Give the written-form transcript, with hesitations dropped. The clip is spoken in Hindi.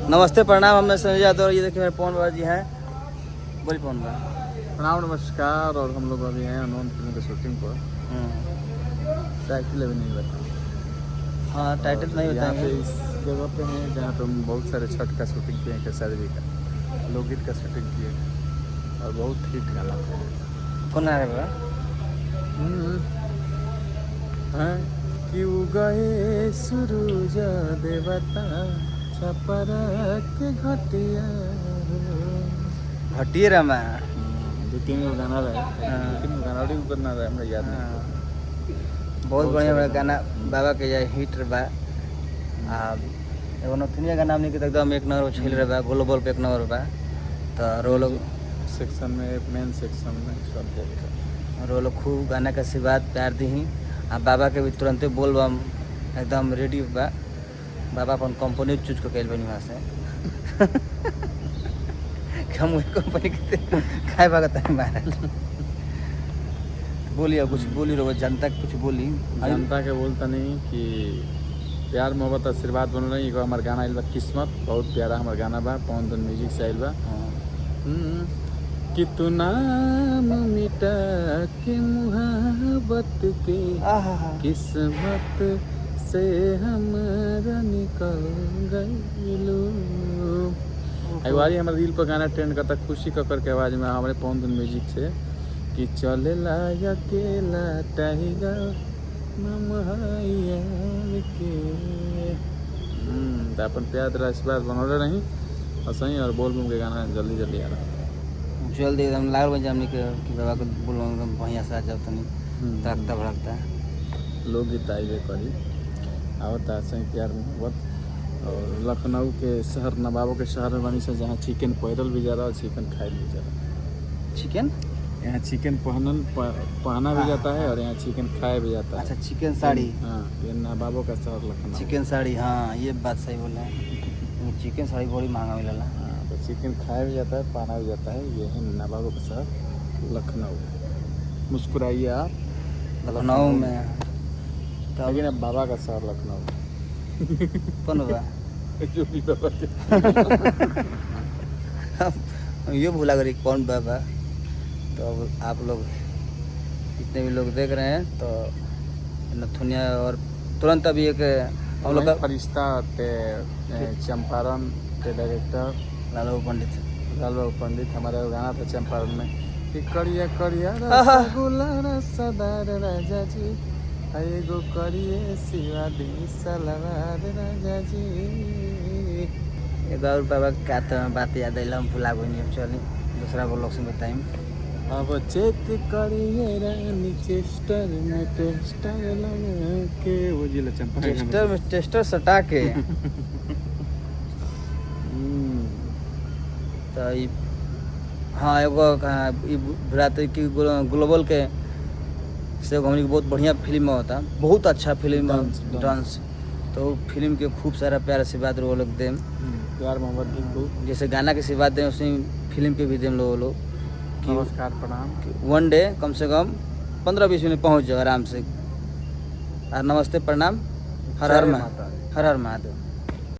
नमस्ते प्रणाम, हम संजय यादव और ये देखिए मेरे पवन बाबा जी हैं। बोलिए पवन बाबा। प्रणाम नमस्कार। और हम लोग अभी हैं अनोन फिल्म के शूटिंग पर। टाइटल अभी नहीं बता। हाँ टाइटल नहीं यहाँ पे बताएंगे। इस जगह पे हैं जहाँ पे हम बहुत सारे छठ का शूटिंग किए हैं, खेसारी का लोकगीत का शूटिंग किए हैं और बहुत हिट गाना था। कौन आ रहा है बाबा? हैं क्यों गए सूरज देवता छपरा के घटिया। घटिए रमा। दो तीन गो गाना रहे, दो तीन गो गाना और करना रहे, हमरा याद नहीं। बहुत बढ़िया बड़ा गाना बाबा के ये हिट बा। एगो नथुनिया गाना हमने के एकदम एक नंबर छेल रहा बा, ग्लोबल पे एक नंबर बा। तो रो लोग सेक्शन में मेन सेक्शन में सब रो लोग खूब गाना का आशीर्वाद प्यार दी। आ बाबा के भी तुरंते बोल बम एकदम रेडी बा। बाबा अपन कंपनी चूज को कैल बनी वहाँ से हम वही कंपनी के खाए भागत है मारा। बोलिए कुछ बोली रो जनता के कुछ बोली। जनता के बोलता नहीं कि प्यार मोहब्बत आशीर्वाद बन रही है। हमारे गाना आइल बा किस्मत, बहुत प्यारा हमारे गाना बा, पवन धन म्यूजिक से आइल बा। कि तू नाम मिटा के मुहब्बत के किस्मत से हमारा निकल गइलू। एक बारी हमारे दिल पर गाना ट्रेंड करता खुशी ककर के आवाज़ में हमारे पवन धन म्यूजिक से कि चले ला अकेला टाइगर के। तो अपन प्यार तेरा आशीर्वाद बनौले रही और सही। और बोल बम के गाना जल्दी जल्दी आ रहा जल्दी एकदम लाल बन जाने के कि बाबा को बोलो एकदम बढ़िया से आ जाओ तनी तड़कता भड़कता। लोकगीत आइबे करी आवता सही प्यार मोहब्बत। और लखनऊ के शहर नवाबों के शहर में बनी से जहाँ चिकन पैरल भी जा रहा और चिकन खाए भी जा रहा। चिकन यहाँ चिकन पहना भी जाता है और यहाँ चिकन खाया भी जाता है। अच्छा चिकन साड़ी। हाँ ये नवाबों का शहर लखनऊ। चिकन साड़ी हाँ ये बात सही बोले हैं। चिकन साड़ी बड़ी महंगा मिला। हाँ तो चिकन खाया भी जाता है पहना भी जाता है। ये है नवाबों का शहर लखनऊ। मुस्कुराइए आप लखनऊ में लेकिन अब बाबा का शहर लखनऊ। कौन बाबा? जो भी बाबा ये भूला करी कौन बाबा। तो अब आप लोग जितने भी लोग देख रहे हैं तो नथुनिया और तुरंत अभी एक हम लोग का फरिश्ता के चंपारण के डायरेक्टर लालू पंडित पंडित हमारे गाना था चंपारण में कि करिया करिया रसगुल्ला रसदार राजा जी एगो करिए सिवा दी सलवार राजा जी। एक और बाबा का तो बात याद आई हम भुला गई। चलिए दूसरा वो लोग से बताएं। अब चेक करिए रानी चेस्टर में टेस्टर लगा के वो जिला चंपा टेस्टर सटा के तो हाँ एगो भरातरी की ग्लोबल के से हमने बहुत बढ़िया फिल्म में होता, बहुत अच्छा फिल्म डांस। तो फिल्म के खूब सारा प्यार आशीर्वाद वो लोग दें, प्यार मोहब्बत भी खूब। जैसे गाना के आशीर्वाद दें उसी फिल्म के भी दें लोग। नमस्कार प्रणाम। वन डे कम से कम 15-20 मिनट पहुँच जाओ आराम से। और नमस्ते प्रणाम हर हर महादेव।